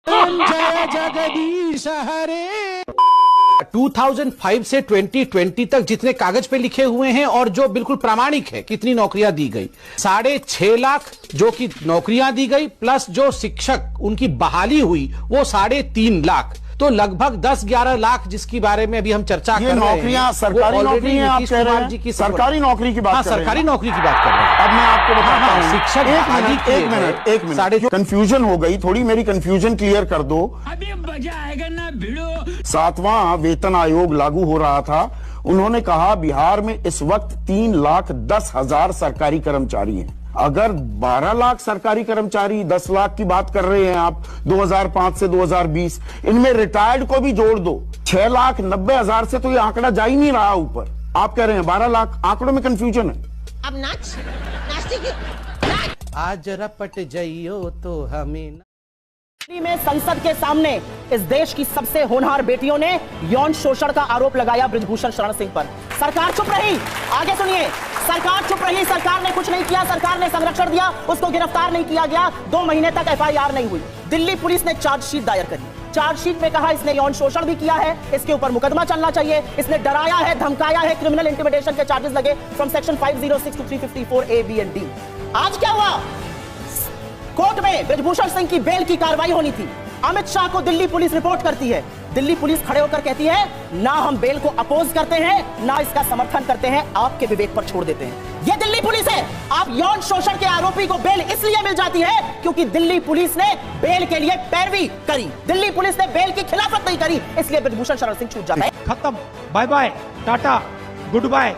जय जगदीश हरे। 2005 से 2020 तक जितने कागज पे लिखे हुए हैं और जो बिल्कुल प्रामाणिक है कितनी नौकरियां दी गई, 6.5 लाख जो कि नौकरियां दी गई, प्लस जो शिक्षक उनकी बहाली हुई वो 3.5 लाख, तो लगभग 10-11 लाख जिसकी बारे में अभी हम चर्चा कर रहे हैं। नौकरियां सरकारी नौकरी हैं, आप कह रहे हैं की सरकारी नौकरी की बात कर रहे हैं। सरकारी नौकरी की बात कर रहे हैं। अब मैं आपको बताता हूं, शिक्षक एक मिनट कंफ्यूजन हो गई थोड़ी, मेरी कंफ्यूजन क्लियर कर दो। अभी मजा आएगा ना भिड़ो। 7वां वेतन आयोग लागू हो रहा था, उन्होंने कहा बिहार में इस वक्त 3,10,000 सरकारी कर्मचारी हैं। अगर 12 लाख सरकारी कर्मचारी 10 लाख की बात कर रहे हैं आप 2005 से 2020, इनमें रिटायर्ड को भी जोड़ दो, 6,90,000 से तो ये आंकड़ा जा ही नहीं रहा ऊपर। आप कह रहे हैं 12 लाख, आंकड़ों में कंफ्यूजन है। अब नाचती क्यों? आज रपट जाइयो तो हमें में संसद के सामने इस देश की सबसे होनहार बेटियों ने यौन शोषण का आरोप लगाया ब्रजभूषण शरण सिंह पर। सरकार चुप रही। आगे सुनिए, सरकार चुप रही, सरकार ने कुछ नहीं किया, सरकार ने संरक्षण दिया, उसको गिरफ्तार नहीं किया गया, 2 महीने तक एफआईआर नहीं हुई। दिल्ली पुलिस ने चार्जशीट दायर करी। चार्जशीट में कहा इसने यौन शोषण भी किया है, इसके ऊपर मुकदमा चलना चाहिए, इसने डराया है, धमकाया है, क्रिमिनल इंटिमिडेशन के चार्जेस लगे from section 506 to 354 A, B and D। आज क्या हुआ? कोर्ट में ब्रजभूषण सिंह की बेल की कार्रवाई होनी थी। अमित शाह को दिल्ली पुलिस रिपोर्ट करती है। दिल्ली पुलिस खड़े होकर कहती है ना हम बेल को अपोज करते हैं ना इसका समर्थन करते हैं, आपके विवेक पर छोड़ देते हैं। ये दिल्ली पुलिस है। आप यौन शोषण के आरोपी को बेल इसलिए मिल जाती है क्योंकि दिल्ली पुलिस ने बेल के लिए पैरवी करी, दिल्ली पुलिस ने बेल की खिलाफत नहीं करी, इसलिए ब्रजभूषण शरण सिंह छूट जाता है। खत्म, bye bye, tata, goodbye.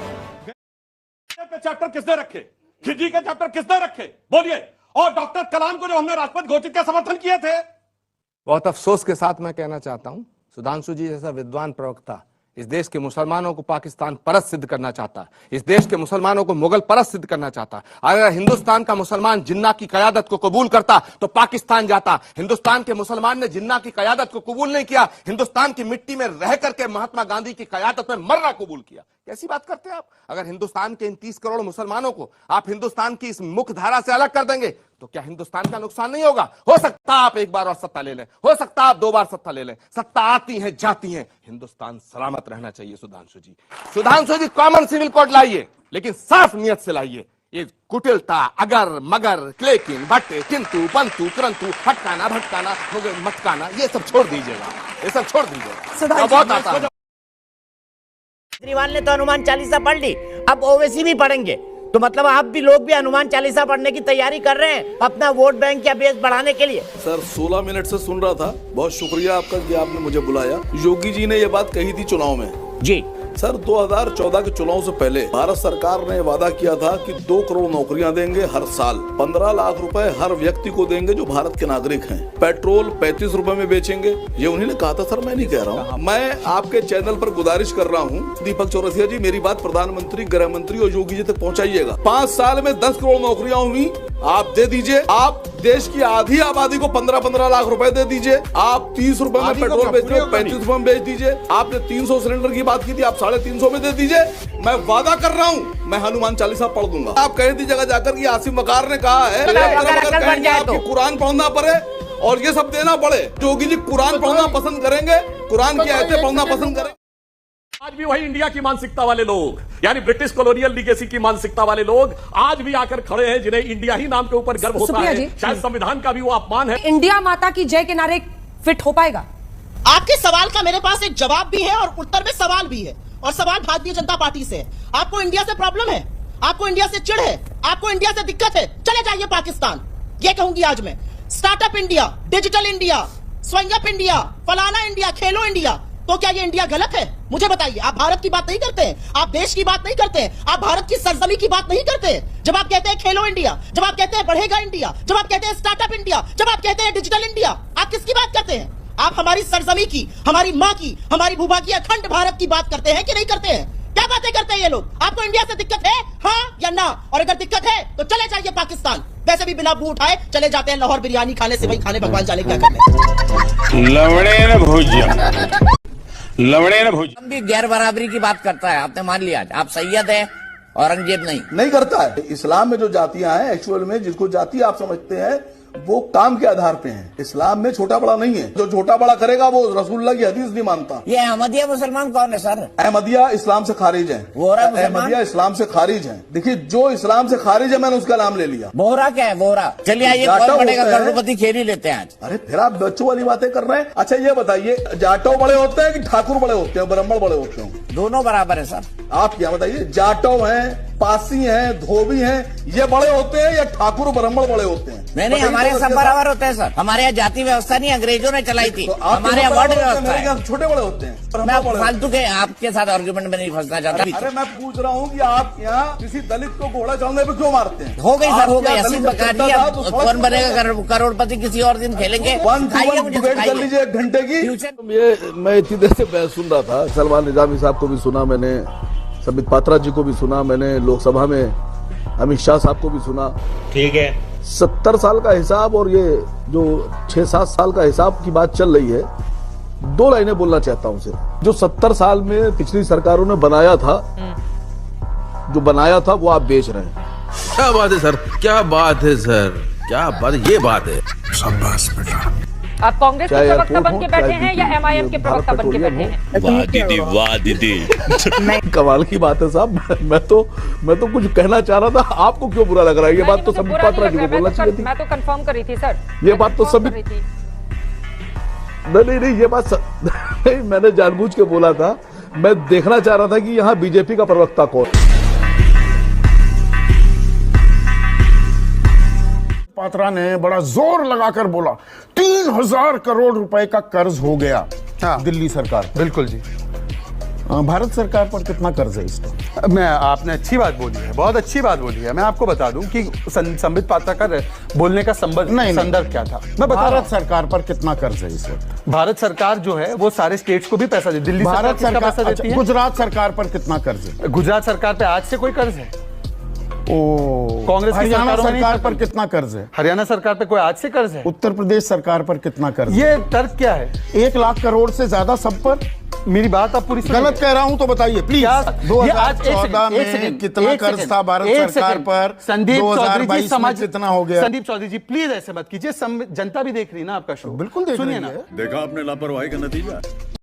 Chapter किसने रखे? खिजी के चैप्टर किसने रखे? बोलिए। और डॉक्टर कलाम को जो हमने राष्ट्रपति घोषित के समर्थन किए थे। बहुत अफसोस के साथ मैं कहना चाहता हूं, सुधांशु जी जैसा विद्वान प्रवक्ता इस देश के मुसलमानों को पाकिस्तान परस्त सिद्ध करना चाहता, इस देश के मुसलमानों को मुगल परस्त सिद्ध करना चाहता। अगर हिंदुस्तान का मुसलमान जिन्ना की कयादत को कबूल करता तो पाकिस्तान जाता। हिंदुस्तान के मुसलमान ने जिन्ना की कयादत को कबूल नहीं किया, हिंदुस्तान की मिट्टी में रह करके महात्मा गांधी की कयादत में मरना कबूल किया। कैसी बात करते हैं आप? अगर हिंदुस्तान के इन 30 करोड़ मुसलमानों को आप हिंदुस्तान की इस मुख्य धारा से अलग कर देंगे तो क्या हिंदुस्तान का नुकसान नहीं होगा? हो सकता आप एक बार और सत्ता ले लें, हो सकता आप 2 बार सत्ता ले लें, सत्ता आती है जाती है, हिंदुस्तान सलामत रहना चाहिए। सुधांशु जी, सुधांशु जी कॉमन सिविल कोड लाइए, लेकिन साफ नियत से लाइए। ये कुटिलता, अगर मगर, लेकिन, बटे, किंतु, पंतु, परंतु, हटकाना, भटकाना, मटकाना, ये सब छोड़ दीजिएगा, ये सब छोड़ दीजिएगा। बहुत आता है। केजरीवाल ने तो हनुमान चालीसा पढ़ ली, अब ओवैसी भी पढ़ेंगे, तो मतलब आप भी लोग भी हनुमान चालीसा पढ़ने की तैयारी कर रहे हैं अपना वोट बैंक या बेस बढ़ाने के लिए। सर 16 मिनट से सुन रहा था, बहुत शुक्रिया आपका कि आपने मुझे बुलाया। योगी जी ने ये बात कही थी चुनाव में जी। सर 2014 के चुनाव से पहले भारत सरकार ने वादा किया था कि 2 करोड़ नौकरियां देंगे हर साल, 15 लाख रुपए हर व्यक्ति को देंगे जो भारत के नागरिक हैं, पेट्रोल 35 रुपए में बेचेंगे। ये उन्हीं ने कहा था सर, मैं नहीं कह रहा हूँ। मैं आपके चैनल पर गुजारिश कर रहा हूँ, दीपक चौरसिया जी मेरी बात प्रधानमंत्री, गृह मंत्री और योगी जी तक पहुँचाइएगा। 5 साल में 10 करोड़ नौकरियां हुई, आप दे दीजिए। आप देश की आधी आबादी को 15-15 लाख रुपए दे दीजिए। आप 30 रुपए में पेट्रोल बेच रहे हो, 35 रुपए में बेच दीजिए। आपने 300 सिलेंडर की बात की थी, आप 350 में दे दीजिए। मैं वादा कर रहा हूँ, मैं हनुमान चालीसा पढ़ दूंगा। आप कह दी जगह जाकर कि आसिम वकार ने कहा है आपकी कुरान पढ़ना पड़े और ये सब देना पड़े। योगी जी कुरान पढ़ना पसंद करेंगे, कुरान की आयतें पढ़ना पसंद करेंगे। आज भी वही इंडिया की मानसिकता वाले लोग, यानी ब्रिटिश कॉलोनियल लीगेसी की मानसिकता वाले लोग आज भी आकर खड़े हैं, जिन्हें इंडिया ही नाम के ऊपर गर्व होता है। शायद संविधान का भी वो अपमान है। इंडिया माता की जय के नारे फिट हो पाएगा? आपके सवाल का मेरे पास एक जवाब भी है और उत्तर में सवाल भी है, और सवाल भारतीय जनता पार्टी से है। आपको इंडिया से प्रॉब्लम है, आपको इंडिया से चिढ़ है, आपको इंडिया से दिक्कत है, चले जाइए पाकिस्तान। ये कहूंगी आज मैं, स्टार्टअप इंडिया, डिजिटल इंडिया, स्वयं इंडिया, फलाना इंडिया, खेलो इंडिया। तो क्या ये इंडिया गलत है? मुझे बताइए। आप भारत की बात नहीं करते हैं, आप देश की बात नहीं करते हैं, आप भारत की सरजमी की बात नहीं करते हैं। जब आप कहते हैं खेलो इंडिया, जब आप कहते हैं बढ़ेगा इंडिया, जब आप कहते हैं स्टार्टअप इंडिया, जब आप कहते हैं डिजिटल इंडिया, आप किसकी बात करते हैं? आप हमारी सरजमी की, हमारी माँ की, हमारी भूभा की अखंड भारत की बात करते हैं कि नहीं करते हैं? क्या बातें करते हैं ये लोग? आपको इंडिया से दिक्कत है, हाँ या ना? और अगर दिक्कत है तो चले जाइए पाकिस्तान। वैसे भी बिना मुंह उठाए चले जाते हैं लाहौर बिरयानी खाने से, वही खाने भगवान जाने क्या करने। लवड़े न भोज लवड़े न भोज हम भी गैर बराबरी की बात करता है, आपने मान लिया। आप सैयद हैं, औरंगजेब नहीं करता है। इस्लाम में जो जातियां हैं एक्चुअल में जिसको जाति आप समझते हैं वो काम के आधार पे हैं। इस्लाम में छोटा बड़ा नहीं है। जो छोटा बड़ा करेगा वो रसूलुल्लाह की हदीस नहीं मानता। ये अहमदिया मुसलमान कौन है सर? अहमदिया इस्लाम से खारिज है। वोहरा मुसलमान? अहमदिया इस्लाम से खारिज है। देखिए, जो इस्लाम से खारिज है मैंने उसका नाम ले लिया। बोहरा क्या है? बोहरा। चलिए आइए, कौन बनेगा करोड़पति खेल ही लेते हैं आज। अरे फिर आप बच्चों वाली बातें कर रहे हैं। अच्छा ये बताइए, जाटव बड़े होते हैं कि ठाकुर बड़े होते हैं, ब्राह्मण बड़े होते हैं? दोनों बराबर है सर। आप क्या बताइए, जाटव हैं, पासी हैं, धोबी हैं, ये बड़े होते हैं या ठाकुर ब्राह्मण बड़े होते हैं? नहीं, हमारे सब बराबर होते हैं सर। हमारे यहाँ जाति व्यवस्था नहीं अंग्रेजों ने चलाई थी। तो हमारे यहाँ वर्ड व्यवस्था है। छोटे बड़े होते हैं। मैं फालतू के आपके साथ आर्गुमेंट में नहीं फंसना चाहता। अरे मैं पूछ रहा हूँ कि आप यहाँ किसी दलित को घोड़ा चढ़ने पे क्यों मारते हैं? हो गई सर, हो गई। अस्सी बका दी। अब कौन बनेगा करोड़पति किसी और दिन खेलेंगे। डिबेट कर लीजिए 1 घंटे की। ये मैं इतनी देर से मैं सुन रहा था, सलमान निजामी साहब को भी सुना मैंने, संबित पात्रा जी को भी सुना मैंने, लोकसभा में अमित शाह साहब को भी सुना। ठीक है, 70 साल का हिसाब और ये जो 6-7 साल का हिसाब की बात चल रही है, 2 लाइनें बोलना चाहता हूं सिर्फ। जो 70 साल में पिछली सरकारों ने बनाया था, जो बनाया था वो आप बेच रहे हैं। क्या बात है सर, क्या बात है सर, क्या बात है, ये बात है। शाबाश बेटा। आप कांग्रेस के प्रवक्ता बन के बैठे हैं या एमआईएम के प्रवक्ता बन के बैठे हैं? वाह दीदी, वाह दीदी। कमाल की बात है साहब। मैं तो कुछ कहना चाह रहा था, आपको क्यों बुरा लग रहा है? ये बात तो संबित पात्रा जी को बोलना चाहिए थी। मैं तो कंफर्म कर रही थी सर। ये बात तो संबित नहीं, ये बात नहीं, मैंने जानबूझ के बोला था। मैं देखना चाह रहा था कि यहाँ बीजेपी का प्रवक्ता कौन। पात्रा ने बड़ा जोर लगाकर बोला 3000 करोड़ रुपए का कर्ज हो गया। हाँ। दिल्ली सरकार। बिल्कुल जी। भारत सरकार पर कितना कर्ज है इसका? मैं आपने अच्छी बात बोली है, बहुत अच्छी बात बोली है। मैं आपको बता दूं कि संबित पात्रा का बोलने का संदर्भ क्या था। मैं बता रहा हूं, सरकार पर कितना कर्ज है इस वक्त? भारत सरकार जो है वो सारे स्टेट्स को भी पैसा देती है। दिल्ली भारत सरकार पैसा देती है। गुजरात सरकार पर कितना कर्ज है? गुजरात सरकार पे आज से कोई कर्ज है? कांग्रेस की हरियाणा सरकार पर कितना कर्ज है? हरियाणा सरकार पे कोई आज से कर्ज है? उत्तर प्रदेश सरकार पर कितना कर्ज? ये तर्क क्या है? 1 लाख करोड़ से ज्यादा सब पर। मेरी बात आप पूरी गलत कह रहा हूं तो बताइए प्लीज। 2014 में कितना कर्ज था भारत सरकार पर? संदीप चौधरी जी, समाज कितना हो गया? संदीप चौधरी जी प्लीज ऐसे मत कीजिए, जनता भी देख रही है ना आपका शो। बिल्कुल देख रही है। देखा आपने लापरवाही का नतीजा।